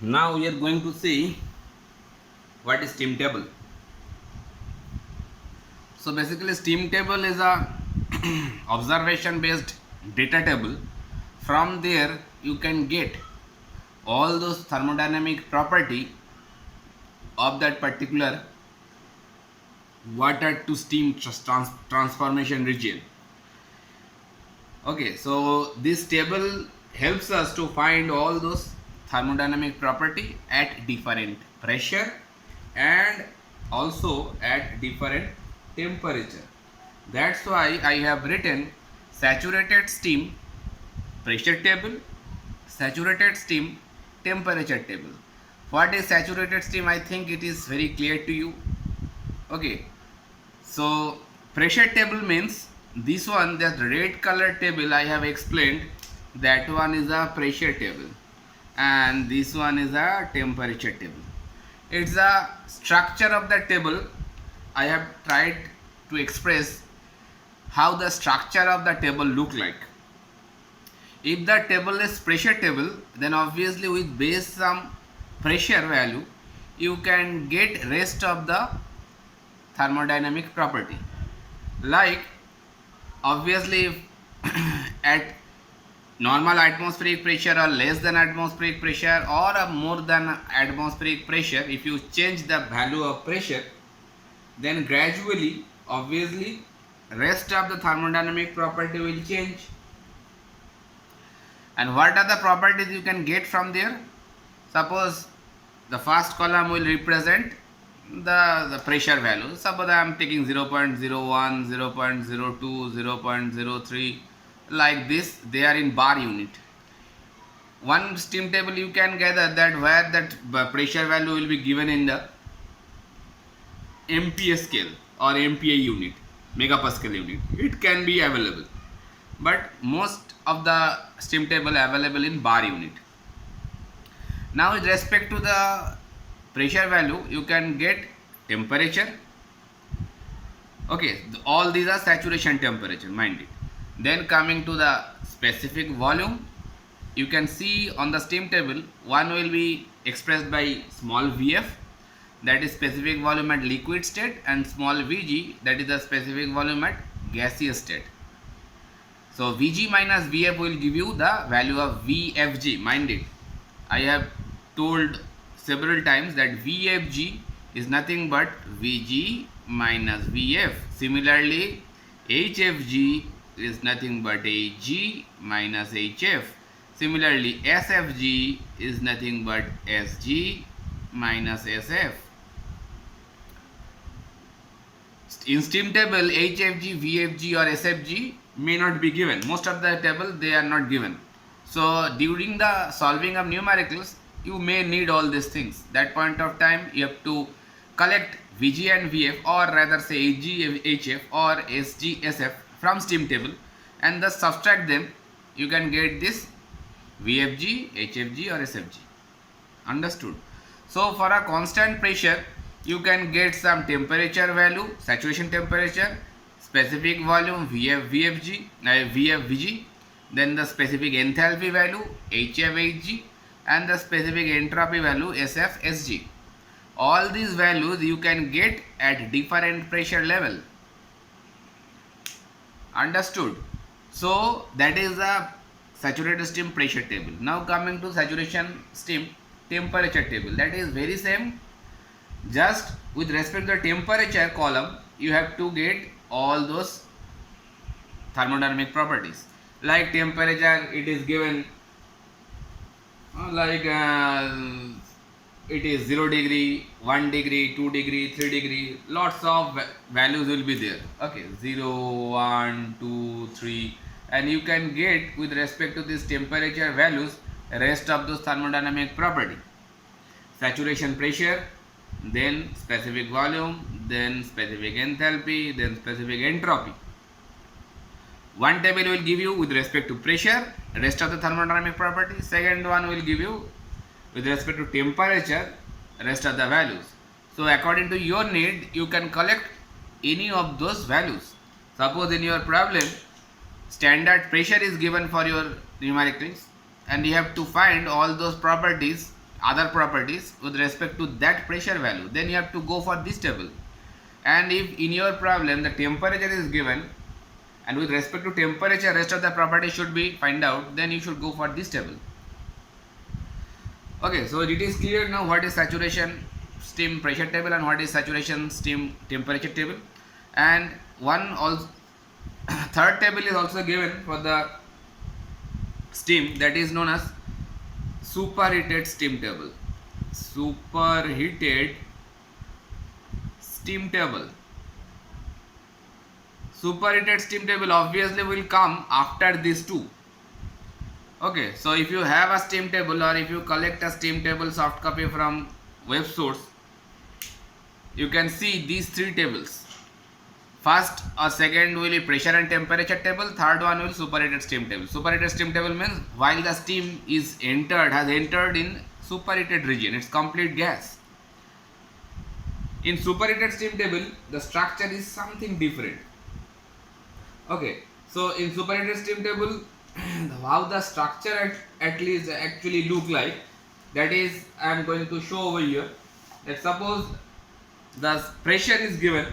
Now we are going to see what is steam table. So basically steam table is a observation based data table. From there you can get all those thermodynamic property of that particular water to steam transformation region. Okay, so this table helps us to find all those thermodynamic property at different pressure and also at different temperature. That's why I have written saturated steam pressure table, saturated steam temperature table. What is saturated steam? I think it is very clear to you. Okay, so pressure table means this one, the red color table I have explained, that one is a pressure table and this one is a temperature table. It's a structure of the table. I have tried to express how the structure of the table look like. If the table is pressure table, then obviously with base some pressure value you can get rest of the thermodynamic property. Like obviously at normal atmospheric pressure or less than atmospheric pressure or more than atmospheric pressure, if you change the value of pressure, then gradually obviously rest of the thermodynamic property will change. And what are the properties you can get from there? Suppose the first column will represent the pressure value. Suppose I am taking 0.01, 0.02, 0.03, like this. They are in bar unit. One steam table you can gather that where that pressure value will be given in the MPa scale or MPa unit, megapascal unit. It can be available, but most of the steam table available in bar unit. Now with respect to the pressure value, you can get temperature. Okay, all these are saturation temperature, mind it. Then coming to the specific volume, you can see on the steam table, one will be expressed by small vf, that is specific volume at liquid state, and small vg, that is the specific volume at gaseous state. So Vg minus Vf will give you the value of Vfg. Mind it, I have told several times that Vfg is nothing but Vg minus Vf. Similarly, Hfg is nothing but Ag minus Hf. Similarly, Sfg is nothing but Sg minus Sf. In steam table, HFG, VFG or SFG may not be given. Most of the table they are not given. So during the solving of numericals, you may need all these things. That point of time you have to collect Vg and Vf, or rather say Ag, Hf or Sg, Sf from steam table, and thus subtract them. You can get this VFG, HFG or SFG. Understood? So for a constant pressure, you can get some temperature value, saturation temperature, specific volume VFG, VFVG, then the specific enthalpy value HFHG, and the specific entropy value SFSG. All these values you can get at different pressure level. Understood? So that is a saturated steam pressure table. Now coming to saturation steam temperature table, that is very same. Just with respect to the temperature column, you have to get all those thermodynamic properties. Like temperature, it is given it is 0 degree, 1 degree, 2 degree, 3 degree, lots of values will be there. Okay, 0, 1, 2, 3, and you can get with respect to these temperature values rest of those thermodynamic property. Saturation pressure, then specific volume, then specific enthalpy, then specific entropy. One table will give you with respect to pressure rest of the thermodynamic property. Second one will give you with respect to temperature rest of the values. So according to your need, you can collect any of those values. Suppose in your problem standard pressure is given for your numericals, and you have to find all those properties other properties with respect to that pressure value, then you have to go for this table. And if in your problem the temperature is given and with respect to temperature rest of the properties should be find out, then you should go for this table. Okay, so it is clear now what is saturation steam pressure table and what is saturation steam temperature table. And one also third table is also given for the steam, that is known as superheated steam table. Superheated steam table. Superheated steam table obviously will come after these two. Okay, so if you have a steam table or if you collect a steam table soft copy from web source, you can see these three tables. First or second will be pressure and temperature table, third one will superheated steam table. Superheated steam table means while the steam is has entered in superheated region, it's complete gas. In superheated steam table, the structure is something different. Okay, so in superheated steam table, how the structure at least actually look like, that is I am going to show over here. Let's suppose the pressure is given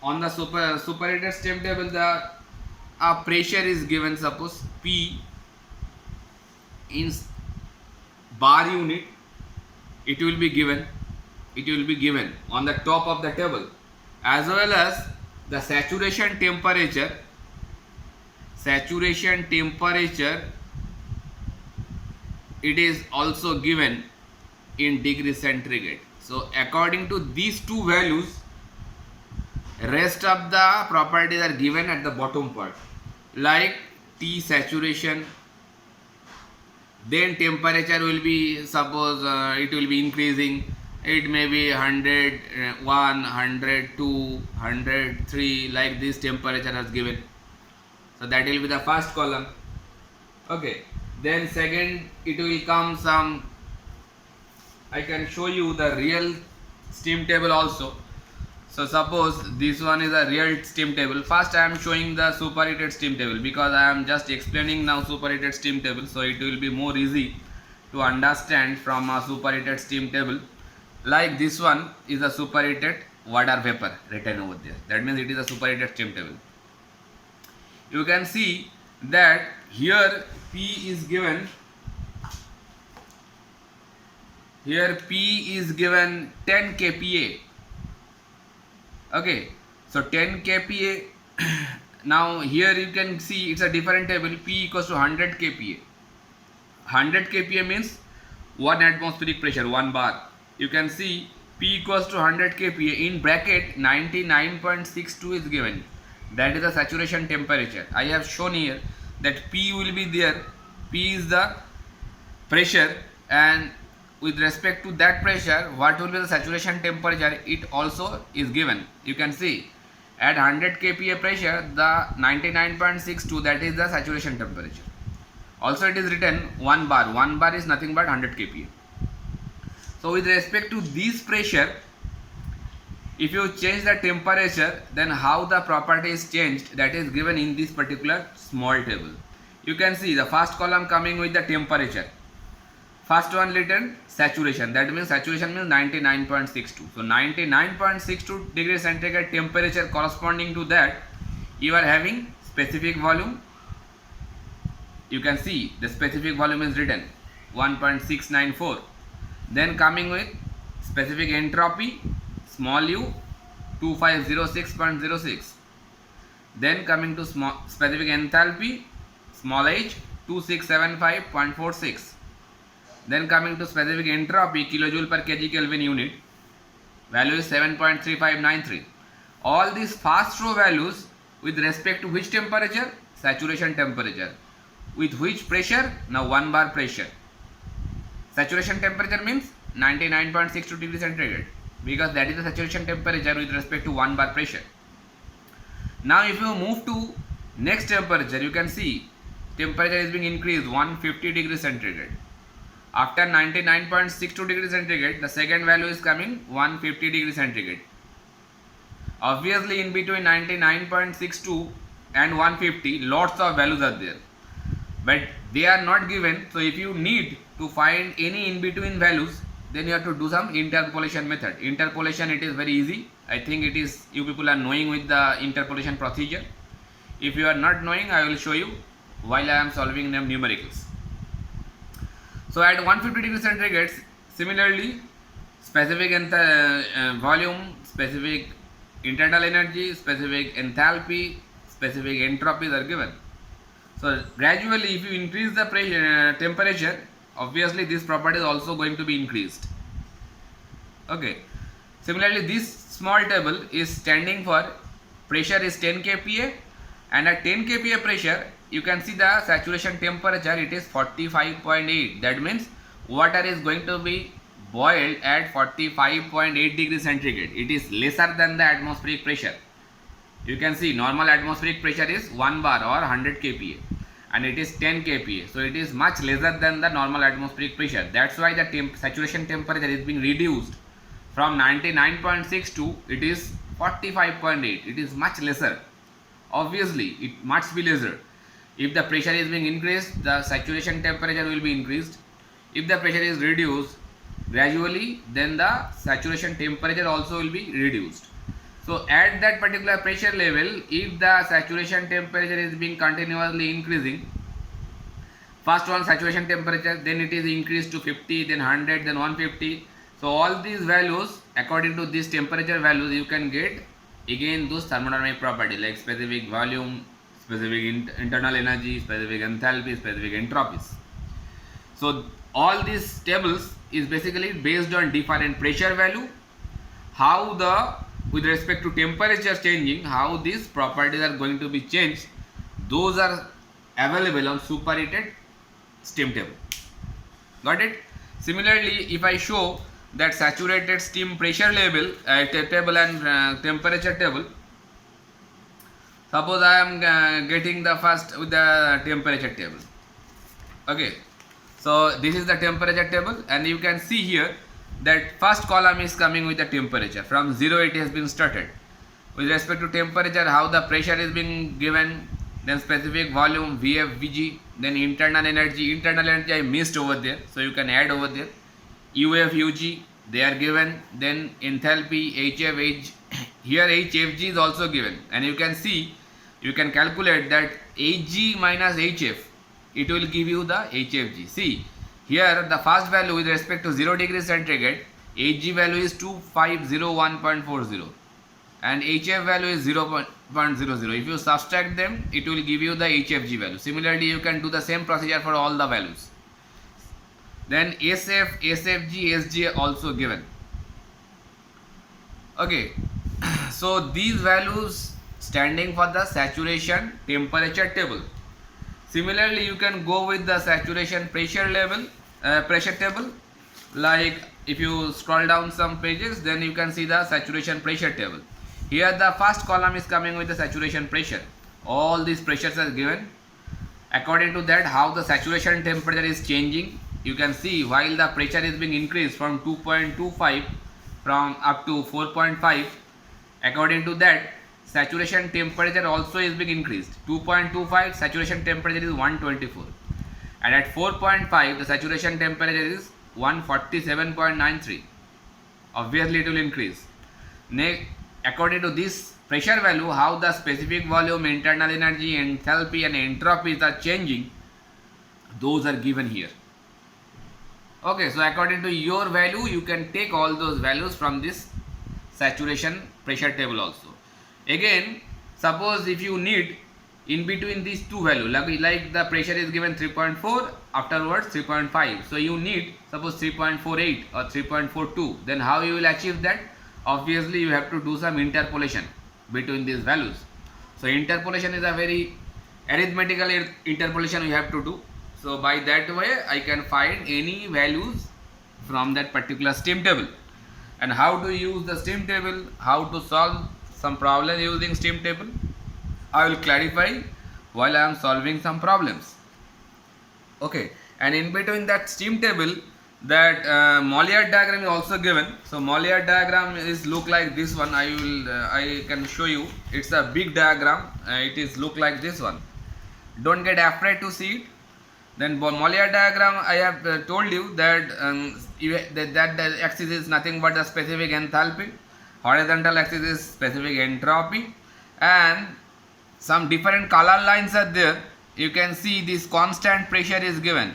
on the superheated steam table, the pressure is given, suppose P in bar unit, it will be given on the top of the table, as well as the saturation temperature it is also given in degree centigrade. So according to these two values, rest of the properties are given at the bottom part, like T saturation, then temperature will be, suppose it will be increasing, it may be 100, 100, 2, 103, like this temperature is given. So that will be the first column. Okay, then second it will come some, I can show you the real steam table also. So suppose this one is a real steam table. First I am showing the superheated steam table because I am just explaining now superheated steam table, so it will be more easy to understand from a superheated steam table. Like this one is a superheated water vapor written over there, that means it is a superheated steam table. You can see that here P is given, 10 kPa. Okay, so 10 kPa. Now here you can see it's a different table. P equals to 100 kPa. 100 kPa means 1 atmospheric pressure, 1 bar. You can see P equals to 100 kPa, in bracket 99.62 is given. That is the saturation temperature. I have shown here that P will be there. P is the pressure, and with respect to that pressure, what will be the saturation temperature, it also is given. You can see at 100 kPa pressure, the 99.62, that is the saturation temperature. Also it is written 1 bar. 1 bar is nothing but 100 kPa. So with respect to this pressure, if you change the temperature, then how the property is changed, that is given in this particular small table. You can see the first column coming with the temperature. First one written saturation, that means saturation means 99.62. So 99.62 degrees centigrade temperature, corresponding to that you are having specific volume. You can see the specific volume is written 1.694. Then coming with specific entropy, small u 2506.06. Then coming to specific enthalpy, small h 2675.46. Then coming to specific entropy, kilojoule per kg Kelvin unit, value is 7.3593. All these first row values with respect to which temperature? Saturation temperature. With which pressure? Now 1 bar pressure. Saturation temperature means 99.62 degrees centigrade, because that is the saturation temperature with respect to 1 bar pressure. Now if you move to next temperature, you can see temperature is being increased 150 degrees centigrade. After 99.62 degrees centigrade, the second value is coming 150 degrees centigrade. Obviously in between 99.62 and 150, lots of values are there. but they are not given. So if you need to find any in between values, then you have to do some interpolation method. Interpolation, it is very easy. I think it is, you people are knowing with the interpolation procedure. If you are not knowing, I will show you while I am solving them numericals. So at 150 degrees centigrade, similarly, specific volume, specific internal energy, specific enthalpy, specific entropies are given. So gradually, if you increase the temperature, obviously this property is also going to be increased. Okay. Similarly, this small table is standing for pressure is 10 kPa, and at 10 kPa pressure, you can see the saturation temperature, it is 45.8. That means water is going to be boiled at 45.8 degrees centigrade. It is lesser than the atmospheric pressure. You can see normal atmospheric pressure is 1 bar or 100 kPa, and it is 10 kPa. So it is much lesser than the normal atmospheric pressure. That's why the saturation temperature is being reduced from 99.6 to it is 45.8. It is much lesser. Obviously, it must be lesser. If the pressure is being increased, the saturation temperature will be increased. If the pressure is reduced gradually, then the saturation temperature also will be reduced. So at that particular pressure level, if the saturation temperature is being continuously increasing, first one saturation temperature, then it is increased to 50, then 100, then 150. So all these values, according to these temperature values, you can get again those thermodynamic properties like specific volume, specific internal energy, specific enthalpy, specific entropies. So all these tables is basically based on different pressure value, how the with respect to temperature changing, how these properties are going to be changed. Those are available on superheated steam table. Got it? Similarly, if I show that saturated steam pressure level table and temperature table, suppose I am getting the first with the temperature table. Okay, so this is the temperature table, and you can see here that first column is coming with the temperature. From 0 it has been started. With respect to temperature, how the pressure is being given, then specific volume Vf, Vg, then internal energy I missed over there, so you can add over there. UF, UG, they are given. Then enthalpy, HF, H. Here HFG is also given, and you can see, you can calculate that Hg minus HF, it will give you the HFG. See, here the first value with respect to 0 degrees centigrade, Hg value is 2501.40 and HF value is 0.00. If you subtract them, it will give you the HFG value. Similarly, you can do the same procedure for all the values. Then SF, SFG, SG also given. Okay, so these values standing for the saturation temperature table. Similarly, you can go with the saturation pressure level, pressure table. Like if you scroll down some pages, then you can see the saturation pressure table. Here the first column is coming with the saturation pressure. All these pressures are given. According to that, how the saturation temperature is changing. You can see while the pressure is being increased from 2.25 from up to 4.5. According to that, saturation temperature also is being increased. 2.25 saturation temperature is 124, and at 4.5 the saturation temperature is 147.93. Obviously it will increase. Next, according to this pressure value, how the specific volume, internal energy, enthalpy and entropies are changing, those are given here. Okay, so according to your value, you can take all those values from this saturation pressure table also. Again, suppose if you need in between these two values, like the pressure is given 3.4, afterwards 3.5, so you need suppose 3.48 or 3.42, then how you will achieve that? Obviously you have to do some interpolation between these values. So interpolation is a very arithmetical interpolation you have to do. So by that way I can find any values from that particular steam table. And how to use the steam table, how to solve some problem using steam table, I will clarify while I am solving some problems. Okay, and in between that steam table, that Molliard diagram is also given. So Molliard diagram is look like this one. I can show you. It's a big diagram. It is look like this one. Don't get afraid to see it. Then Mollier diagram, I have told you that that the axis is nothing but the specific enthalpy, horizontal axis is specific entropy, and some different color lines are there. You can see this constant pressure is given.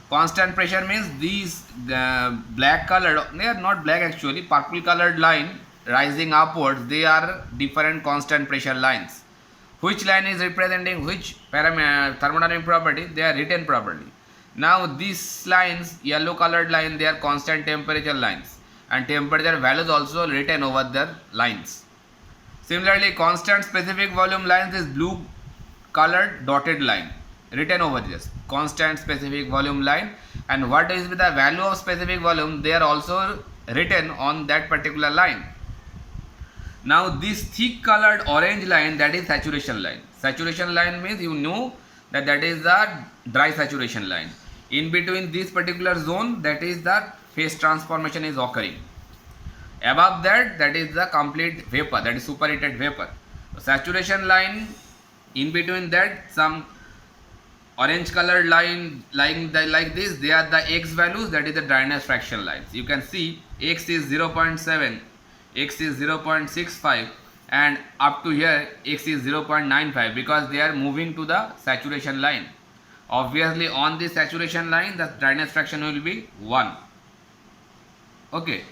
Constant pressure means these black colored, they are not black actually, purple colored line rising upwards, they are different constant pressure lines. Which line is representing which thermodynamic property, they are written properly. Now these lines, yellow colored line, they are constant temperature lines, and temperature values also written over the lines. Similarly, constant specific volume lines is blue colored dotted line written over this constant specific volume line, and what is the value of specific volume, they are also written on that particular line. Now this thick colored orange line, that is saturation line. Saturation line means you know that that is the dry saturation line. In between this particular zone, that is the phase transformation is occurring. Above that, that is the complete vapor, that is superheated vapor. So saturation line, in between that some orange colored line like this, they are the x values, that is the dryness fraction lines. You can see x is 0.7, x is 0.65, and up to here x is 0.95, because they are moving to the saturation line. Obviously on this saturation line the dryness fraction will be 1. Okay,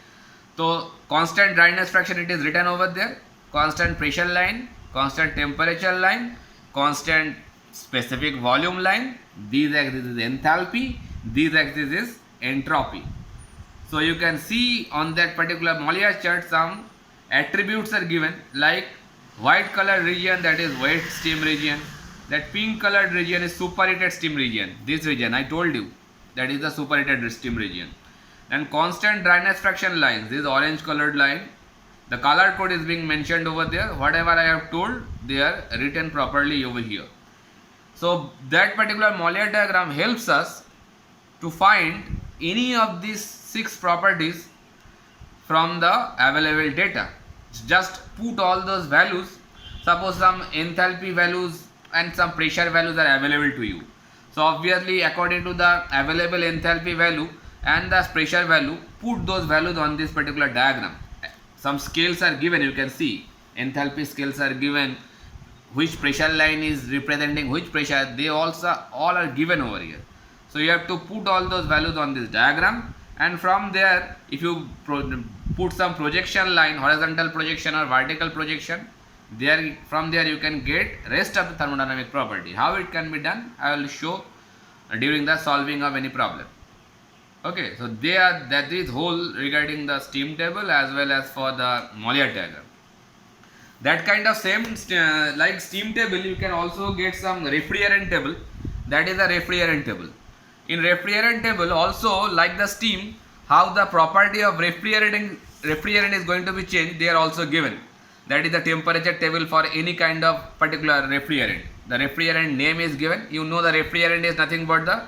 so constant dryness fraction, it is written over there, constant pressure line, constant temperature line, constant specific volume line, these axis is enthalpy, these axis is entropy. So you can see on that particular Mollier chart some attributes are given, like white colored region, that is wet steam region, that pink colored region is superheated steam region, this region I told you, that is the superheated steam region. And constant dryness fraction lines, this orange colored line, the color code is being mentioned over there, whatever I have told they are written properly over here. So that particular Mollier diagram helps us to find any of these 6 properties from the available data. Just put all those values, suppose some enthalpy values and some pressure values are available to you. So obviously according to the available enthalpy value and the pressure value, put those values on this particular diagram. Some scales are given, you can see enthalpy scales are given, which pressure line is representing which pressure, they also all are given over here. So you have to put all those values on this diagram, and from there if you put some projection line, horizontal projection or vertical projection, there from there you can get rest of the thermodynamic property. How it can be done, I will show during the solving of any problem. Okay, so that is whole regarding the steam table as well as for the Mollier diagram. That kind of same like steam table, you can also get some refrigerant table, that is a refrigerant table. In refrigerant table also, like the steam, how the property of refrigerant is going to be changed, they are also given. That is the temperature table for any kind of particular refrigerant. The refrigerant name is given. You know the refrigerant is nothing but the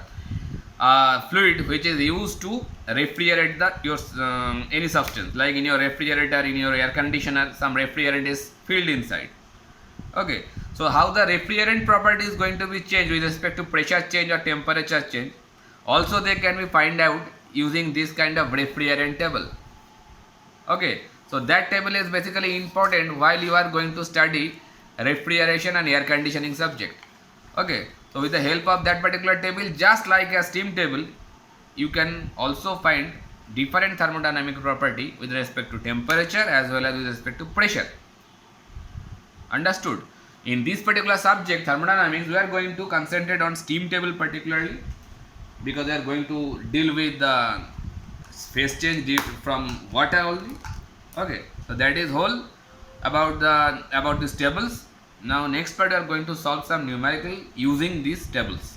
fluid which is used to refrigerate your any substance, like in your refrigerator, in your air conditioner, some refrigerant is filled inside. Okay, so how the refrigerant property is going to be changed with respect to pressure change or temperature change, also they can be find out using this kind of refrigerant table. Okay, so that table is basically important while you are going to study refrigeration and air conditioning subject. Okay, so with the help of that particular table, just like a steam table, you can also find different thermodynamic property with respect to temperature as well as with respect to pressure. Understood? In this particular subject, thermodynamics, we are going to concentrate on steam table particularly, because we are going to deal with the phase change from water only. Okay, so that is whole about these tables. Now next part we are going to solve some numerical using these tables.